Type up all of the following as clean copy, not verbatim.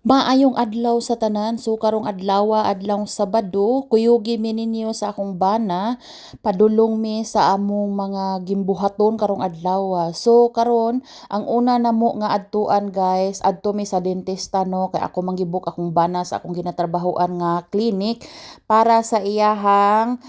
Maayong adlaw sa tanan, so karong adlaw Sabado, kuyugi mi ninyo sa akong bana, padulong mi sa among mga gimbuhaton karong adlaw. So karon, ang una namo nga adtuan guys, adto mi sa dentista no, kay ako manggibuk akong bana sa akong ginatrabahoan nga clinic para sa iyahang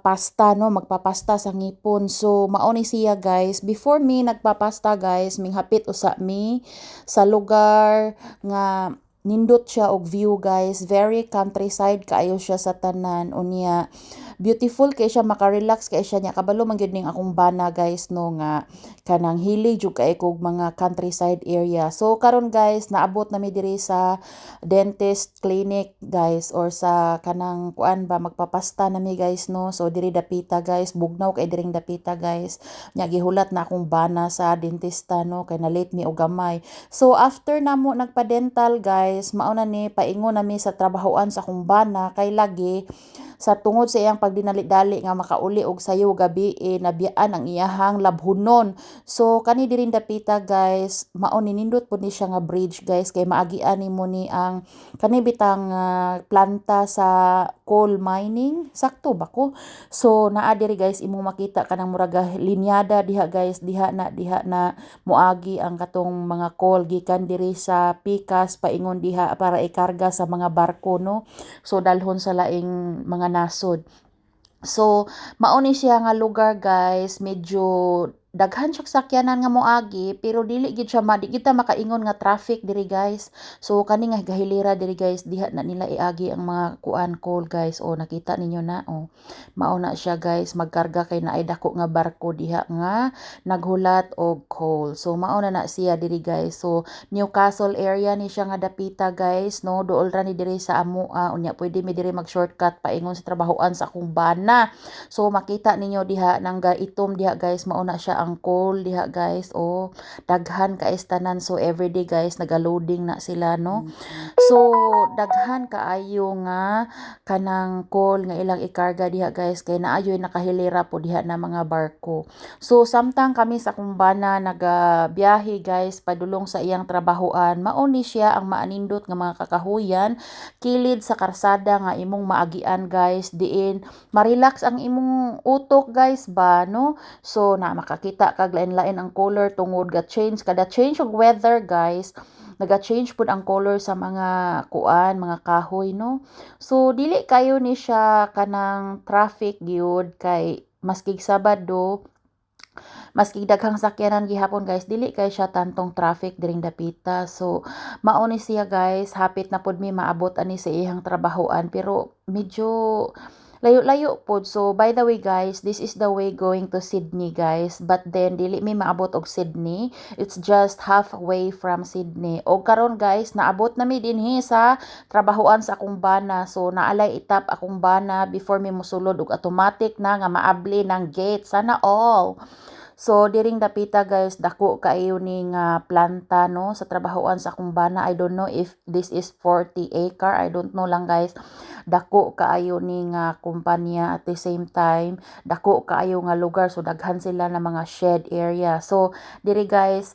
pasta no, magpapasta sa ngipon. So mao ni siya guys, before mi nagpapasta guys, minghapit usa mi sa lugar nga nindot siya og view guys, very countryside kaayo siya sa tanan unya. Beautiful kay siya, maka-relax kay siya niya, kabalo man gyud ning akong bana guys no, nga kanang hilig jud kay kog mga countryside area. So karon guys, naabot na mi diri sa dentist clinic guys, or sa kanang kuan ba, magpapasta na mi guys no. So diri dapita guys, bugnaw kay diring dapita guys, nya gihulat na akong bana sa dentista no, kay na late mi og gamay. So after namo nagpa-dental guys, mauna ni paingon nami sa trabahoan sa akong bana, kay lagi sa tungod sa iyang pagdinali-dali nga makauli og sayo gabi nabiyaan ang iyahang labhunon. So kani diri dapita guys, mao ni nindot pud ni siya nga bridge guys, kay maagian nimo ni ang kani bitang planta sa coal mining, sakto ba ko? So naa diri guys, imong makita kanang murag linyada diha guys, diha na muagi ang katong mga coal gikan diri sa pikas paingon diha para ikarga sa mga barko no. So dalhon sa laing mga nasod. So mao ni siya nga lugar guys, medyo daghan siya sakyanan nga moagi, pero dili gid siya di kita makaingon nga traffic diri guys. So kani nga gahilira diri guys, diha na nila iagi ang mga kuan coal guys. O nakita ninyo na mao na siya guys, magkarga kay naay dako nga barko diha nga naghulat og coal. So mao na siya diri guys. So Newcastle area ni siya nga dapita guys no, duol ra ni diri sa amo unya pwede mi diri mag shortcut paingon sa trabahoan sa akong bana. So makita ninyo diha nang itom diha guys, mao na siya ang coal diha guys. Daghan ka tanan. So everyday guys naga-loading na sila no. So daghan kaayo nga kanang coal nga ilang ikarga diha guys, kay naayoy nakahilira po diha na mga barko. So samtang kami sa kumbana nagabiyahe guys padulong sa iyang trabahoan, mao ni siya ang maanindot nga mga kakahuyan kilid sa karsada nga imong maagian guys, diin ma-relax ang imong utok guys ba no. So na makakita kag lain-lain ang color tungod ga change kada change og weather guys, naga-change pud ang color sa mga kuan, mga kahoy no. So dili kayo ni siya kanang traffic gyud, kay maskig Sabado, maski daghang sakyanan gihapon guys, dili kay siya tantong traffic diring dapita. So mao ni siya guys, hapit na pud mi maabot ani sa iyang trabahoan, pero medyo layo-layo pod. So by the way guys, this is the way going to Sydney guys, but then dili mi maabot og Sydney, it's just halfway from Sydney. Og karon guys, naabot na mi dinhi sa trabahoan sa akong bana. So naalay itap akong bana before mi mosulod og automatic na nga maabli ng gate, sana all. So diring dapita guys, dako kaayo ning planta no sa trabahoan sa akong bana. I don't know if this is 40 acre, I don't know lang guys. Dako kaayo ning kumpanya, at the same time dako kaayo nga lugar, so daghan sila na mga shed area. So diri guys,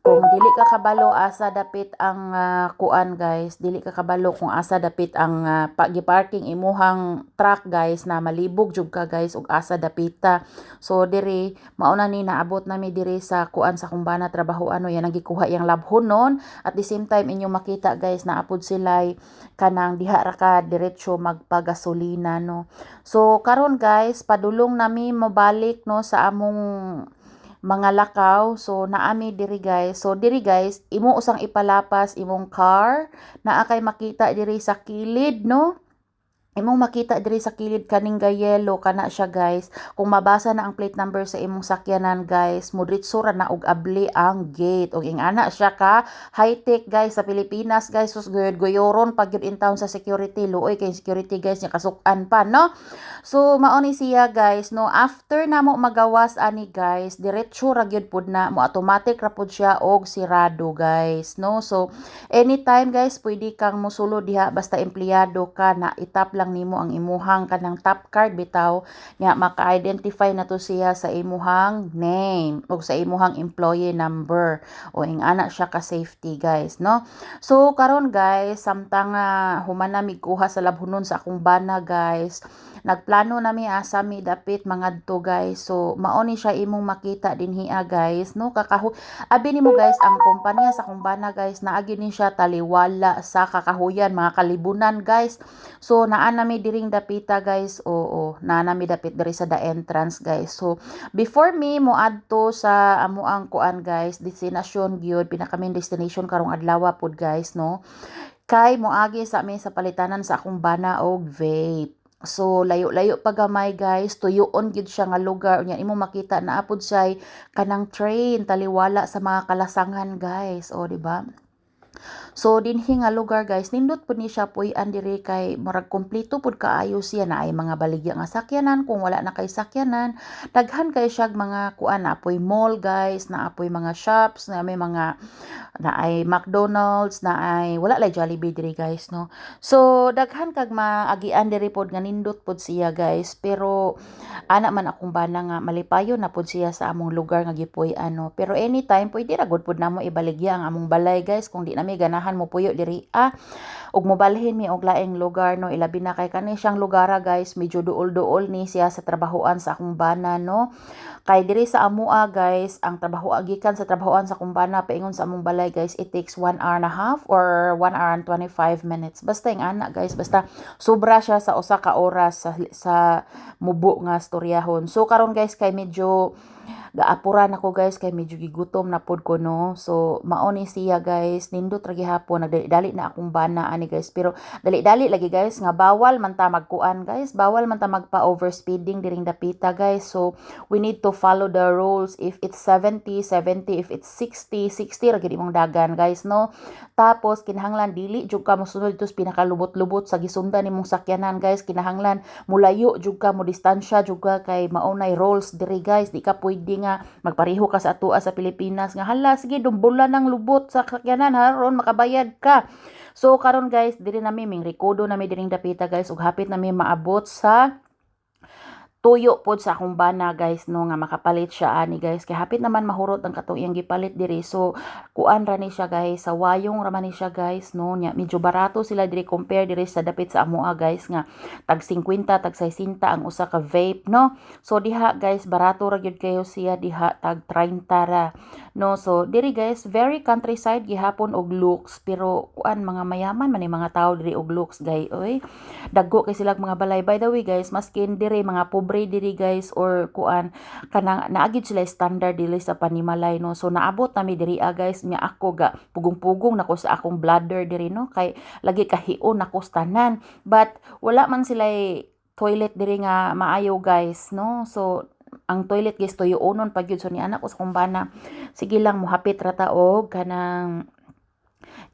kung dili ka kabalo asa dapit ang kuan guys, dili ka kabalo kung asa dapit ang gi-parking imuhang truck guys, na malibog jud ka guys og asa dapita. So diri mao na ni naabot nami diri sa kuan sa kumbana trabaho ano yan, nagikuha yang labhon nun. At the same time inyong makita guys, naapod sila kanang diha ra ka diretso magpagasolina no. So karon guys, padulong nami mabalik no sa among mga lakaw. So naami diri guys. So diri guys, imo usang ipalapas imong car, naa kay makita diri sa kilid no. Imong makita diri sa kilid kaning yellow kana siya guys. Kung mabasa na ang plate number sa imong sakyanan guys, mudritso ra na og abli ang gate. Og ingana siya ka high tech guys sa Pilipinas guys. Sus goyoron pag yun in town sa security, luoy kay security guys nya kasukan pa no. So mao ni siya guys no. After namo magawas ani guys, diretso ra gyud pud na mo, automatic ra pud siya og sirado guys no. So anytime guys pwede kang mosulod diha, basta empleyado ka, na itap lang lang nimo ang imuhang kanang top card bitaw nya maka-identify na to siya sa imuhang name o sa imuhang employee number o ingana siya ka safety guys no. So karon guys samtang human na migkuha sa labhunon sa akong bana guys, nagplano nami asa mi dapit mangadto guys. So mao ni siya imong makita dinhi guys no, abi nimo guys ang kumpanya sa akong bana guys naagi ni siya taliwala sa kakahuyan mga kalibunan guys. So naa nami diring dapita guys, oo naa nami dapit diri sa the entrance guys. So before me mo adto sa amo ang kuan guys destinasyon gyud pinaka main destination karong adlaw pod guys no, kay moagi sa amin sa palitanan sa akong bana og vape. So layo-layo pa gamay guys, tuyoon gid siya nga lugar nya imo makita na apod say kanang train taliwala sa mga kalasangan guys, o di ba? So dinhi nga lugar guys nindot pud ni siya puy-an diri kay murag kompleto pud kaayo siya na ay mga baligya nga sakyanan. Kung wala na kay sakyanan daghan kay siya mga kuan na apoy mall guys, na apoy mga shops na may mga na ay McDonald's na ay wala lay Jollibee diri guys no. So daghan kag maagian diri pod nga nindot pod siya guys, pero ana man akong bana nga malipayon na pod siya sa among lugar nga gipuy-an no. Pero anytime pwede ra gud pod namo ibaligya ang among balay guys kung di na may ganahan mo puyo diri ug mobalhin mi og laing lugar no. Ilabi na kay kani siyang lugara guys medyo duol-duol ni siya sa trabahoan sa akong bana no. Kay diri sa amua guys ang trabaho gikan sa trabahoan sa akong bana paingon sa among balay guys it takes 1 hour and a half or 1 hour and 25 minutes basta yung ana guys, basta sobra siya sa usa ka oras sa mubo nga storyahon. So karon guys kay medyo gaapuran ako guys kay medyo gigutom na pod ko no. So mao ni siya guys nindot ra gihapon nagdali na akong bana ani guys, pero dali-dali lagi guys nga bawal man ta magkuan guys, bawal man ta magpa overspeeding diring dapita guys. So we need to follow the rules. If it's 70 70, if it's 60 60 ra gid imong dagan guys no. Tapos kinahanglan dili jud ka mosunod tus pinakalubot-lubot sa gisundan nimong sakyanan guys, kinahanglan mulayo jud ka mo distansya jud ka kay maunay rules diri guys. Di ka pwede nga magpareho ka sa atua sa Pilipinas nga hala sige dumbulan ng lubot sa sakyanan haron makabayad ka. So karon guys diri nami ming rekodo nami diring dapita guys ug hapit nami maabot sa tuyo pod sa akong bana guys no nga makapalit siya ani guys, kay hapit naman mahurot ang katong iyang gipalit diri. So kuan ra ni siya guys, sa wayong ra man ni siya guys no nya medyo barato sila diri compare diri sa dapit sa amoa guys nga tag 50 tag 60 ang usa ka vape no. So diha guys barato ra gyud kayo siya diha tag 30 ra no. So diri guys very countryside gihapon og looks, pero kuan mga mayaman man ni mga tao diri og looks guys oy dagko kay sila mga balay. By the way guys maskin diri mga pobre diri guys or kuan kanang naagid sila standard dili sa panimalay no. So naabot nami diri guys nya ako ga pugong-pugong nako sa akong bladder diri no kay lagi kahion nako tanan, but wala man sila toilet diri nga maayo guys no. So ang toilet guys tuyoonon pag yun. So ni anak ko sa kumbana sige lang mohapit ra ta og kanang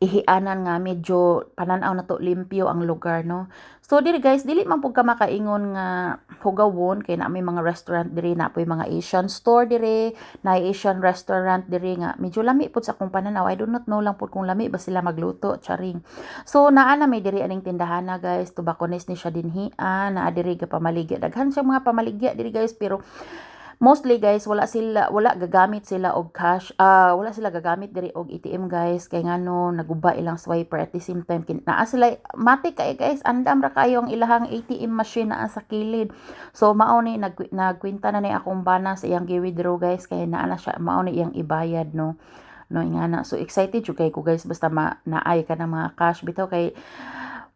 ihianan nga medyo pananaw na to limpyo ang lugar no. So diri guys dili man pud ka makaingon nga hugawon kay na may mga restaurant diri, na po'y mga Asian store diri, na Asian restaurant diri nga medyo lami pud sa akong pananaw. I do not know lang pud kung lami ba sila magluto charing. So naa na may diri aning tindahana guys, tobacconist ni siya dinhi na diri ga pamaligya, daghan siya mga pamaligya diri guys, pero mostly guys wala gagamit sila og cash, wala sila gagamit diri og ATM guys kay ngano naguba ilang swiper at the same time naa sila matik kay guys andam ra kayo ang ilahang ATM machine naa sa kilid. So mao ni nagkwenta na ni akong bana sa iyang gi-withdraw guys kay naa na siya mao ni iyang ibayad no ingana. So excited jud kay ko guys basta naay ka ng mga cash bitaw kay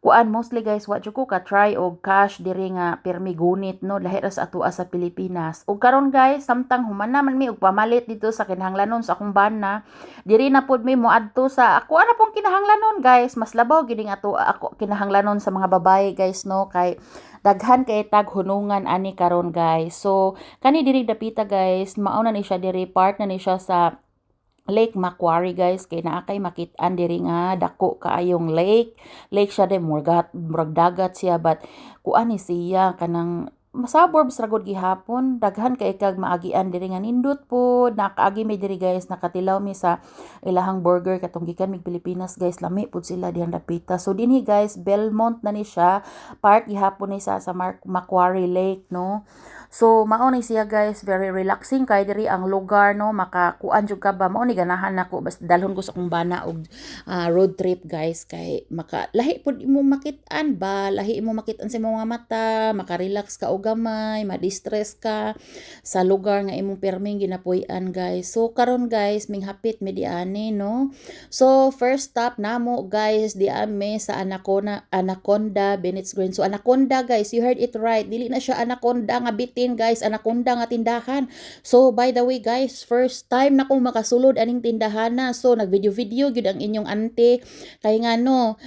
kuan mostly guys wa jud ko ka try og cash diri nga pirmi gunit no lahi ra sa atua sa Pilipinas. Ug karon guys samtang human naman mi og pamalit dito sa kinahanglanon sa akong bana diri na pod mi moadto sa ako ana pong kinahanglanon guys, mas labaw gid ato ako kinahanglanon sa mga babae guys no kay daghan kay tag hunungan ani karon guys. So kani diri dapita guys mao na ni siya diri, part na ni siya sa Lake Macquarie guys, kay naa kay makit-an diri nga dako kaayong lake siya de murag dagat siya, but kuan ni siya kanang suburbs ra gud gihapon, daghan kay kag maagian diri nga nindot po, nakaagi mi diri guys, nakatilaw mi sa ilahang burger katong gikan mig Pilipinas guys, lami pud sila dihan dapita. So dinhi guys, Belmont na ni siya, part gihapon ni sa Macquarie Lake no. So mao ni siya guys, very relaxing kay diri ang lugar no, makakuan jud ka ba, mao ni ganahan nako basta dalhon ko sa akong bana og road trip guys, kay maka lahi pud imo makit-an ba, lahi imo makit-an sa imong mga mata, maka-relax ka og gamay, ma-distress ka sa lugar nga imong perming ginapuy-an guys. So karon guys, minghapit mi diani no. So first stop namo guys, diami sa Anaconda Bennett's Green. So Anaconda guys, you heard it right, dili na siya anaconda nga bitin guys, anaconda nga tindahan. So by the way guys, first time na kong makasulod aning tindahan na. So nagvideo-video gyud ang inyong ante kay nga no,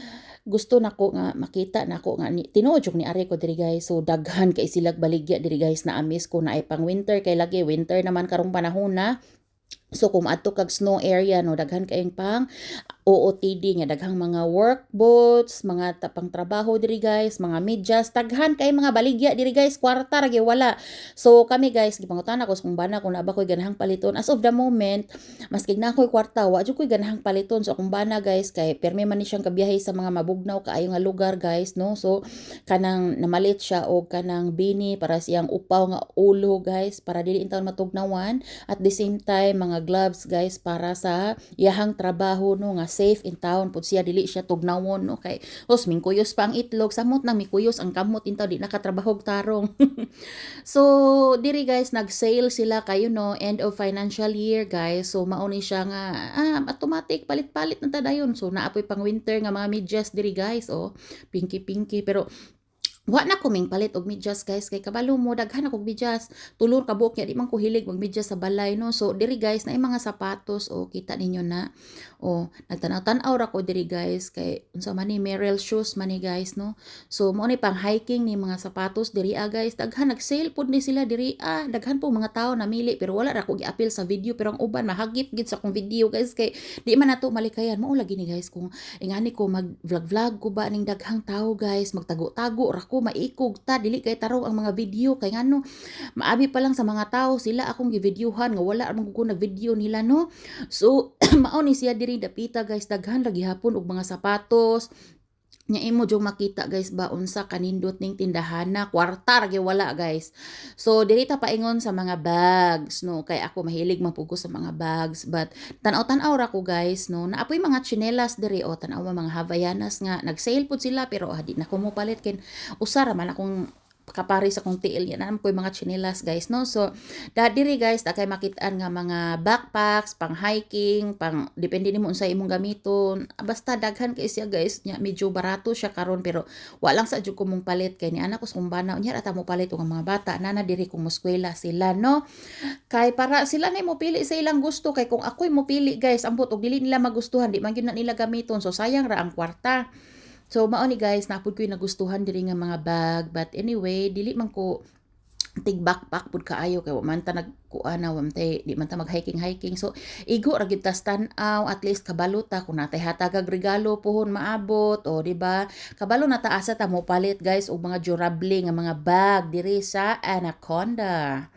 gusto nako nga makita nako nga tinuod ni ari ko diri guys. So daghan kay silag baligya diri guys, na amis ko na ay pang winter kay lagi winter naman karong panahon na. So kung adto kag snow area no, daghan kayong pang OOTD nga, daghang mga work boats, mga tapang trabaho diri guys, mga medyas, daghan kay mga baligya diri guys, kwarta ra gyud wala. So kami guys, gipangutan ako kung bana kung naaba koy ganahang paliton. As of the moment, maski na koy kwarta, wa jud koy ganahang paliton. So kung bana guys, kay permi man ni siyang kabiyahe sa mga mabugnaw kaayo nga lugar guys no. So kanang namalit siya og kanang bini para siyang upaw nga ulo guys, para dili intawon matugnawan. At the same time mga gloves guys para sa iyahang trabaho no, nga safe in town pud siya, dili siya tugnawon no, kay mingkuyos pa ang itlog, samot nang mikuyos ang kamot intaw, di nakatrabaho og tarong. So diri guys, nag-sale sila kayo no, end of financial year guys. So mao ni siya nga automatic palit-palit na ta dayon. So naapoy pang winter nga mga medyas diri guys, pinky pero wa na ko ming palit og medyas guys, kay kabalo mo daghan akong medyas, tulor ka buok di man ko hilig mag medyas sa balay no. So diri guys na mga sapatos kita ninyo na nagtanaw-tanaw ra ko diri guys, kay unsa man ni Merrell shoes man ni guys no. So mo ni pang hiking ni mga sapatos diri guys, daghan nag-sale pud ni sila diri daghan po mga tao namili, pero wala ra ko gi-appeal sa video, pero ang uban mahagip gid sa akong video guys, kay di man nato malikayan. Mao lagi ni guys, kung ingani ko mag vlog ko ba ning daghang tao guys, magtago-tago ra ko, maikog ta, dili kay tarong ang mga video, kay ngano maabi pa lang sa mga tao sila akong gi-videohan nga wala man ko nag-video nila no. So mao ni siya diri dapita guys, daghan ra gihapon og mga sapatos nya imo jung makita guys ba unsa kanindot ning tindahan na, kwarta ra gyud wala guys. So diri ta paingon sa mga bags no, kay ako mahilig mapugo sa mga bags, but tan-aw ra ko guys no, naapoy mga tsinelas diri tan-aw mga Havaianas nga nag-sale pud sila, pero di na ko mo palit ken usara man akong kapari sa kong tiil yan, ko yung mga chinelas guys no. So diri guys kay makitaan nga mga backpacks pang hiking, pang depende nimo unsa imong gamiton, basta daghan kay siya guys nya, medyo barato siya karon, pero wa lang sa jud ko mong palit kay ni anak ko sa kumbana unya ata mo palit og mga bata nana diri kung moskwela sila no, kay para sila na mo pili sa ilang gusto. Kay kung ako'y mo pili guys ambot og dili nila magustuhan, di man gyud na nila gamiton, so sayang ra ang kwarta. So mao ni guys, napud ko yung nagustuhan diri nga mga bag, but anyway dili man ko tig backpack pud kaayo, kay wa man ta nagkuana, di man ta mag hiking. So igo ra gyud ta tan-aw, at least kabalo ta kung natay hatag regalo pohon maabot di ba, kabalo na ta asa ta mo palit guys og mga durable nga mga bag diri sa Anaconda.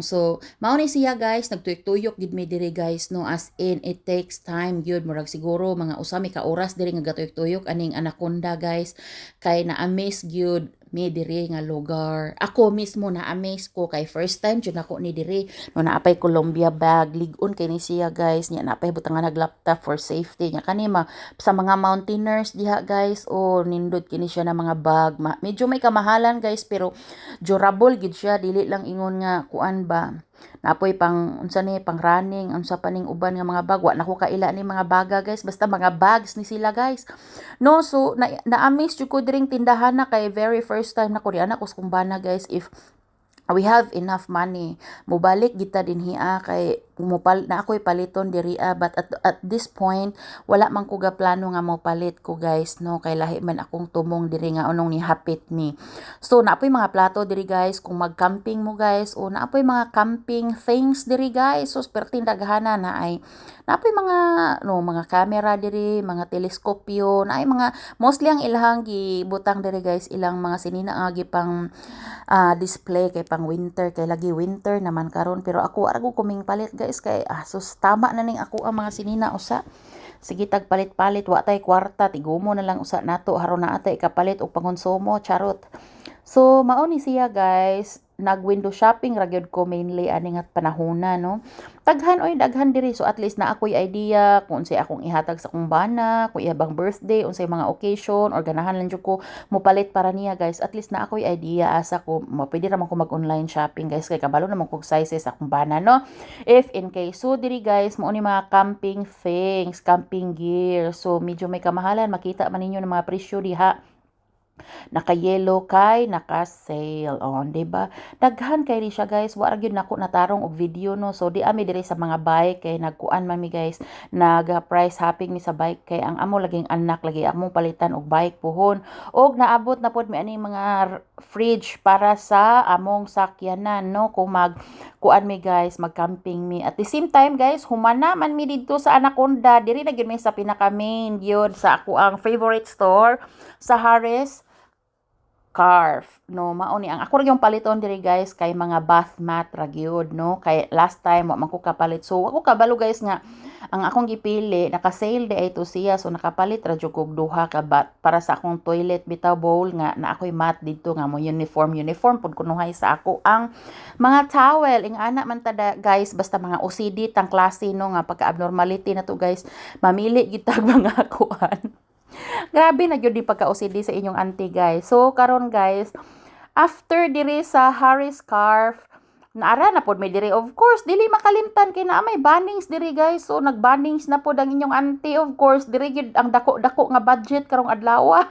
So mao ni siya guys, nagtuyok-tuyok gid mi diri guys no, as in it takes time gyud, murag siguro mga usa mi ka oras diri nga gatuyok-tuyok aning Anaconda guys, kay na-amaze gyud mi diri nga lugar. Ako mismo na-amaze ko, kay first time jud nako ni diri no, naapay Columbia bag, lig-on kay ni siya guys nya, naapay butangan nag-laptop for safety nya kanima sa mga mountaineers diha guys. Nindot kini siya na mga bag, medyo may kamahalan guys, pero durable gid siya, dili lang ingon nga kuan ba napoy pang unsa ni pang running, unsa pa ning uban nga mga bag, wa nako kaila ni mga baga guys, basta mga bags ni sila guys no. So na-amaze jud ko diring tindahan na, kay very first time na ko ri anak ko kumbana guys, if we have enough money mobalik kita dinhi kay na ako'y paliton diri but at this point wala man ko ga plano nga mo palit ko guys no, kay lahi man akong tumong diri nga unong ni hapit mi. So naapoy mga plato diri guys kung mag-camping mo guys, o naapoy mga camping things diri guys. So perting daghana na ay naapoy mga mga camera diri, mga teleskopyo, na ay mga mostly ang ilahang gibutang diri guys, ilang mga sinina nga gipang display kay pang winter, kay lagi winter naman karon. Pero ako arago kuming palit guys, kay sus tama na ning ako ang mga sinina usa. Sige tag palit-palit, wa tay kwarta, tigumo na lang usa nato haron na atay kapalit og pangonsumo, charot. So mao ni siya guys, nag window shopping ra gyud ko mainly ani nga panahona no. Daghan diri, so at least na ako'y idea kung unsay akong ihatag sa akong bana, kung iyabang birthday, unsay mga occasion or ganahan lang jud ko mopalit para niya guys. At least na ako'y idea asa ko pwede ra man ko mag-online shopping guys, kay kabalo naman kog sizes sa akong bana no. If in case, so diri guys mao ni mga camping things, camping gear. So medyo may kamahalan, makita man ninyo ng mga presyo diha. Naka-yellow kay naka-sale on, di ba? Daghan kay ri siya guys, wa ra gyud nako natarong og video no. So di ami diri sa mga bike kay nagkuan man mi guys, nag price hopping mi sa bike kay ang amo laging anak lagi among palitan og bike puhon, og naabot na pod mi ani mga fridge para sa among sakyanan no, kung mag kuan mi guys, mag-camping mi. At the same time guys, humana man mi didto sa Anaconda, diri na gyud mi sa pinaka main gyud sa ako ang favorite store sa Harris scarf no. Mao ni ang ako ra yung paliton diri guys, kay mga bath mat ra gyud no, kay last time wa man ko kapalit. So ako kabalo guys nga ang akong gipili naka-sale di ay to siya, so nakapalit ra jud kog duha ka bath para sa akong toilet bitaw bowl nga na ako'y mat dito nga mo uniform pud kunuhay sa ako ang mga towel. Ing ana man tada guys, basta mga OCD tang klase no, nga pagka abnormality na to guys, mamili gid tag mga kuan. Grabe na gyud di pagka-OCD sa inyong auntie guys. So karon guys, after diri sa Harris scarf, naara na pod may diri, of course dili makalimtan kay naa may bannings diri guys. So nag-bannings na pod ang inyong auntie, of course diri gyud ang dako-dako nga budget karong adlaw.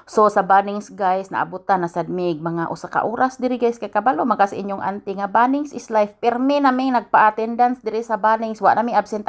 So sa bannings guys, naabutan na sad mig mga usa ka oras diri guys, kay kabalo magas inyong auntie nga bannings is life. Permi na may nagpa-attendance diri sa bannings, wa na may absent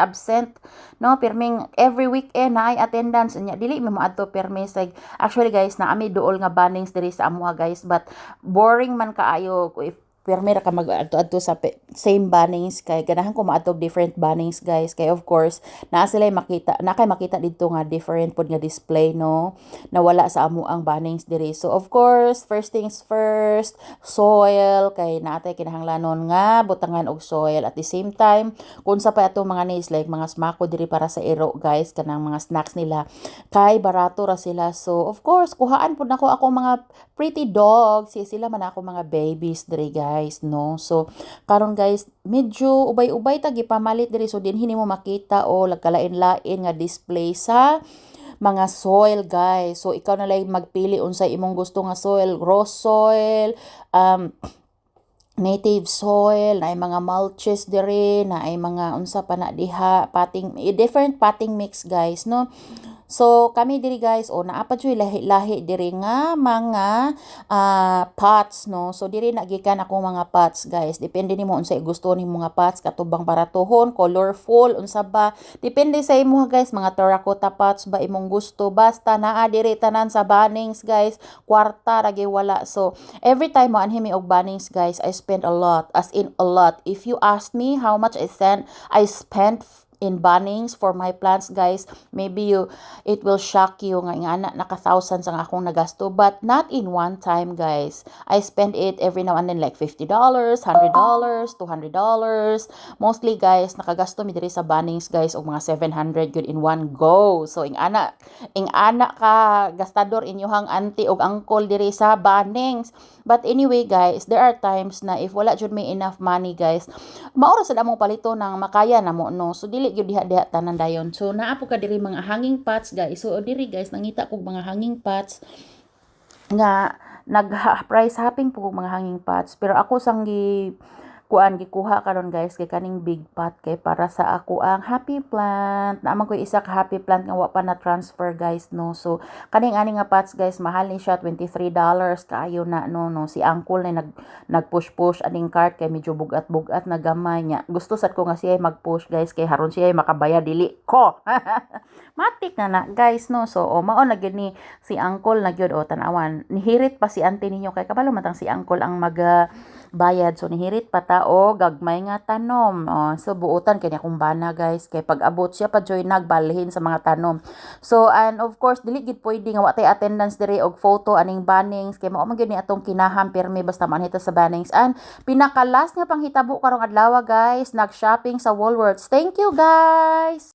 no. Perming every weekend na ay attendance nya, dili mi moadto permi sa actually guys na ami duol nga bannings diri sa amuha guys, but boring man kaayo if permi ra ka mag-adto sa same bannings, kay ganahan ko maadtog different bannings guys, kay of course naa sila makita, na kay makita dito nga different pod nga display no, na wala sa amo ang bannings diri. So of course first things first, soil, kay naatay kinahanglanon nga butangan og soil. At the same time kung sa pa ato mga nails like mga smako diri para sa iro guys, kanang mga snacks nila kay barato ra sila. So of course kuhaan pud nako ako mga pretty dogs, sila man ako mga babies diri guys no. So karon guys medyo ubay-ubay ta gipamalit diri, so dinhi nimo makita o lagkalain-lain nga display sa mga soil guys. So ikaw na lang magpili unsay imong gusto nga soil, raw soil, native soil, na ay mga mulches diri, na ay mga unsa pa na diha potting, different potting mix guys no. So kami diri guys, naa pa jud lahi-lahi diri nga mga pots no. So diri na gikan ako mga pots guys, depende nimo unsay gusto nimo mga pots, katubang baratuhon, colorful, unsa ba, depende sa imo guys. Mga terracotta pots ba imong gusto, basta naa diri tanan sa bannings guys, kwarta ra gyud wala. So every time mo anhi mi og bannings guys, I spend a lot, as in a lot. If you ask me how much I spent in bannings for my plants guys, maybe it will shock you nga ingana naka thousands ang akong nagasto, but not in one time guys. I spend it every now and then like $50, $100, $200. Mostly guys nakagasto mi diri sa bannings guys og mga 700 good in one go. So ingana ka gastador inyohang auntie og uncle diri sa bannings. But anyway guys, there are times na if wala jud may enough money guys, maura sa among palito nang makaya na mo no. So dili gyud diha tanan dayon. So naa po ka diri mga hanging pots guys. So diri guys nangita kog mga hanging pots nga nag price hopping po kog mga hanging pots, pero ako sang kuan gikuha karon guys kay kaning big pot kay para sa ako ang happy plant. Naman ko isa ka happy plant nga wa pa na transfer guys no. So kaning ani nga pots guys mahal ni siya $23 kaayo na no. Si uncle na nag-push aning cart kay medyo bugat-bugat na gamay niya. Gusto sad ko nga siya mag-push guys kay haron siya makabaya dili ko. Matik na guys no. So mao na gyud ni si uncle na gyud tan-awan. Nihirit pa si auntie ninyo kay kabalo matang si uncle ang bayad. So nihirit pa ta gagmay nga tanom. So buutan kanya kung bana guys kay pag abot siya pa joy nagbalhin sa mga tanom. So and of course dili gid pwede nga watay attendance diri og photo aning bannings kay mao man gyud ni atong kinaham pirmi basta manhita sa bannings. And pinakalas nga panghitabo karong adlaw guys nag-shopping sa Woolworths. Thank you guys.